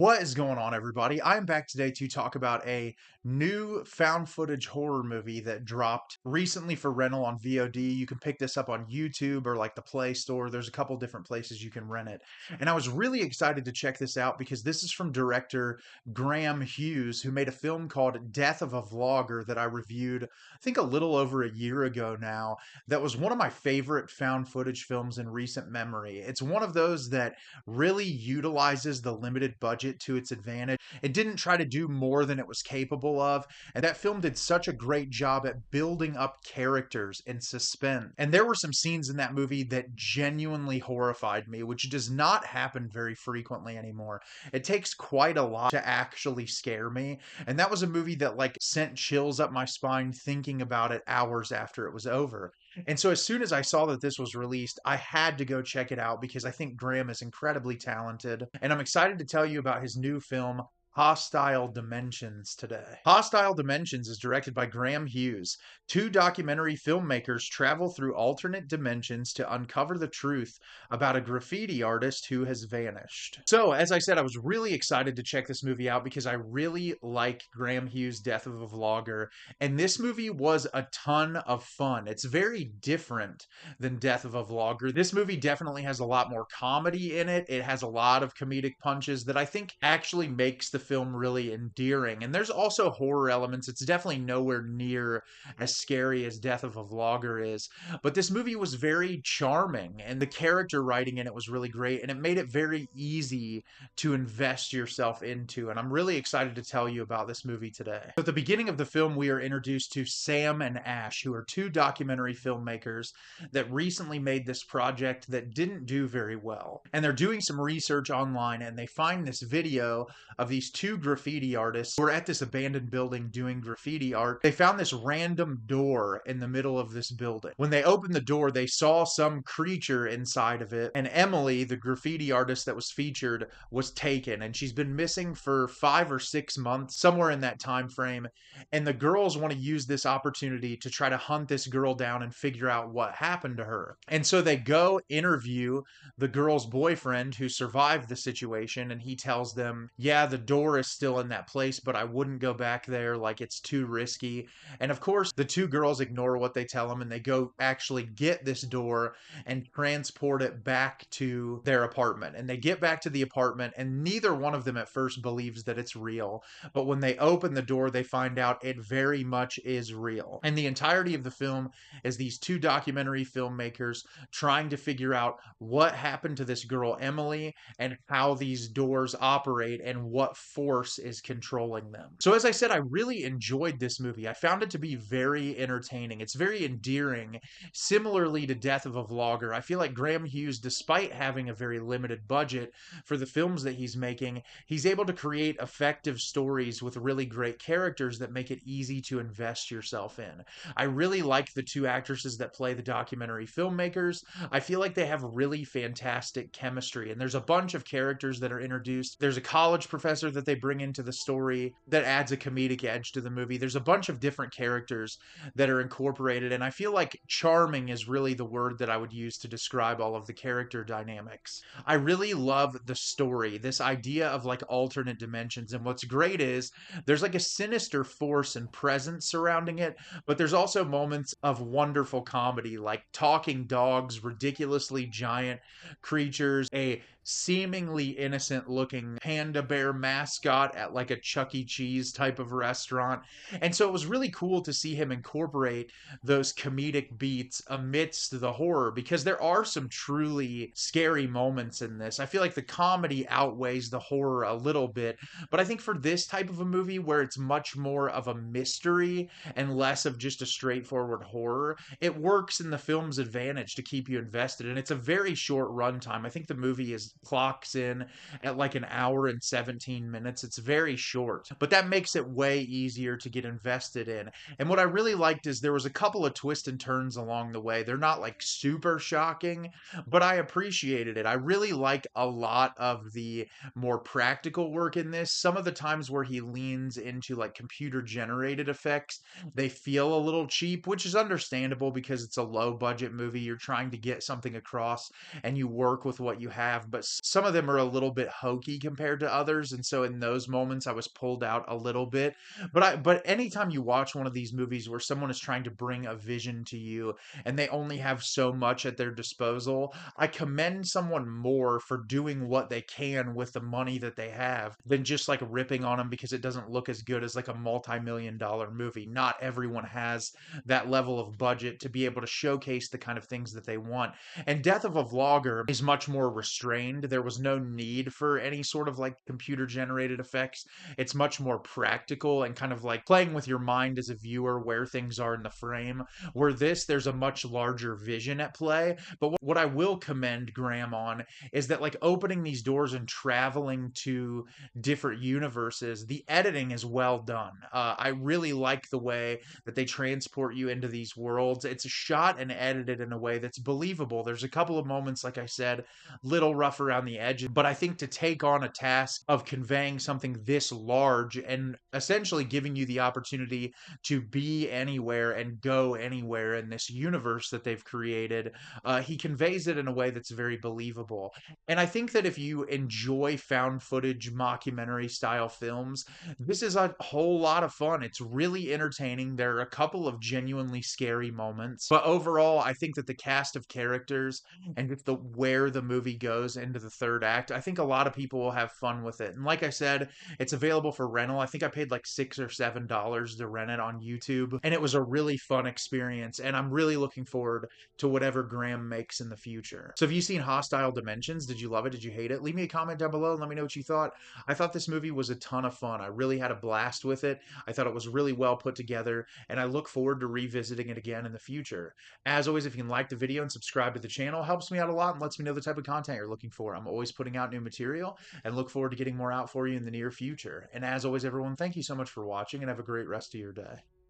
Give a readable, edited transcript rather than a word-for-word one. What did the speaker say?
What is going on, everybody? I'm back today to talk about a new found footage horror movie that dropped recently for rental on VOD. You can pick this up on YouTube or like the Play Store. There's a couple different places you can rent it. And I was really excited to check this out because this is from director Graham Hughes, who made a film called Death of a Vlogger that I reviewed, I think a little over a year ago now. That was one of my favorite found footage films in recent memory. It's one of those that really utilizes the limited budget to its advantage. It didn't try to do more than it was capable of, and that film did such a great job at building up characters and suspense. And there were some scenes in that movie that genuinely horrified me, which does not happen very frequently anymore. It takes quite a lot to actually scare me, and that was a movie that like sent chills up my spine thinking about it hours after it was over. And so as soon as I saw that this was released, I had to go check it out because I think Graham is incredibly talented. And I'm excited to tell you about his new film, Hostile Dimensions, today. Hostile Dimensions is directed by Graham Hughes. Two documentary filmmakers travel through alternate dimensions to uncover the truth about a graffiti artist who has vanished. So, as I said, I was really excited to check this movie out because I really like Graham Hughes' Death of a Vlogger, and this movie was a ton of fun. It's very different than Death of a Vlogger. This movie definitely has a lot more comedy in it. It has a lot of comedic punches that I think actually makes the film really endearing. And there's also horror elements. It's definitely nowhere near as scary as Death of a Vlogger is. But this movie was very charming, and the character writing in it was really great, and it made it very easy to invest yourself into. And I'm really excited to tell you about this movie today. So at the beginning of the film, we are introduced to Sam and Ash, who are two documentary filmmakers that recently made this project that didn't do very well. And they're doing some research online, and they find this video of these two graffiti artists who are at this abandoned building doing graffiti art. They found this random door in the middle of this building. When they opened the door, they saw some creature inside of it, and Emily, the graffiti artist that was featured, was taken, and she's been missing for 5 or 6 months, somewhere in that time frame. And the girls want to use this opportunity to try to hunt this girl down and figure out what happened to her. And so they go interview the girl's boyfriend who survived the situation, and he tells them, yeah, the door is still in that place, but I wouldn't go back there, like it's too risky. And of course, the two girls ignore what they tell them, and they go actually get this door and transport it back to their apartment. And they get back to the apartment, and neither one of them at first believes that it's real. But when they open the door, they find out it very much is real. And the entirety of the film is these two documentary filmmakers trying to figure out what happened to this girl, Emily, and how these doors operate and what force is controlling them. So, as I said, I really enjoyed this movie. I found it to be very entertaining. It's very endearing. Similarly to Death of a Vlogger, I feel like Graham Hughes, despite having a very limited budget for the films that he's making, he's able to create effective stories with really great characters that make it easy to invest yourself in. I really like the two actresses that play the documentary filmmakers. I feel like they have really fantastic chemistry, and there's a bunch of characters that are introduced. There's a college professor that they bring into the story that adds a comedic edge to the movie. There's a bunch of different characters that are incorporated, and I feel like charming is really the word that I would use to describe all of the character dynamics. I really love the story, this idea of like alternate dimensions, and what's great is there's like a sinister force and presence surrounding it, but there's also moments of wonderful comedy, like talking dogs, ridiculously giant creatures, a seemingly innocent looking panda bear mascot at like a Chuck E. Cheese type of restaurant. And so it was really cool to see him incorporate those comedic beats amidst the horror, because there are some truly scary moments in this. I feel like the comedy outweighs the horror a little bit, but I think for this type of a movie where it's much more of a mystery and less of just a straightforward horror, it works in the film's advantage to keep you invested. And it's a very short runtime. I think the movie is clocks in at like an hour and 17 minutes. It's very short, but that makes it way easier to get invested in. And what I really liked is there was a couple of twists and turns along the way. They're not like super shocking, but I appreciated it. I really like a lot of the more practical work in this. Some of the times where he leans into like computer generated effects, they feel a little cheap, which is understandable because it's a low budget movie. You're trying to get something across and you work with what you have. But but some of them are a little bit hokey compared to others, and so in those moments I was pulled out a little bit. But anytime you watch one of these movies where someone is trying to bring a vision to you and they only have so much at their disposal, I commend someone more for doing what they can with the money that they have than just like ripping on them because it doesn't look as good as like a multi-million dollar movie. Not everyone has that level of budget to be able to showcase the kind of things that they want. And Death of a Vlogger is much more restrained. There was no need for any sort of like computer generated effects. It's much more practical and kind of like playing with your mind as a viewer where things are in the frame. Where this, there's a much larger vision at play. But what I will commend Graham on is that like opening these doors and traveling to different universes, the editing is well done. I really like the way that they transport you into these worlds. It's shot and edited in a way that's believable. There's a couple of moments, like I said, little rough around the edges, but I think to take on a task of conveying something this large and essentially giving you the opportunity to be anywhere and go anywhere in this universe that they've created, he conveys it in a way that's very believable. And I think that if you enjoy found footage mockumentary style films, this is a whole lot of fun. It's really entertaining. There are a couple of genuinely scary moments, but overall, I think that the cast of characters and just the where the movie goes into the third act, I think a lot of people will have fun with it. And like I said, it's available for rental. I think I paid like $6 or $7 to rent it on YouTube, and it was a really fun experience. And I'm really looking forward to whatever Graham makes in the future. So have you seen Hostile Dimensions? Did you love it? Did you hate it? Leave me a comment down below and let me know what you thought. I thought this movie was a ton of fun. I really had a blast with it. I thought it was really well put together, and I look forward to revisiting it again in the future. As always, if you can like the video and subscribe to the channel, helps me out a lot and lets me know the type of content you're looking for. I'm always putting out new material and look forward to getting more out for you in the near future. And as always, everyone, thank you so much for watching and have a great rest of your day.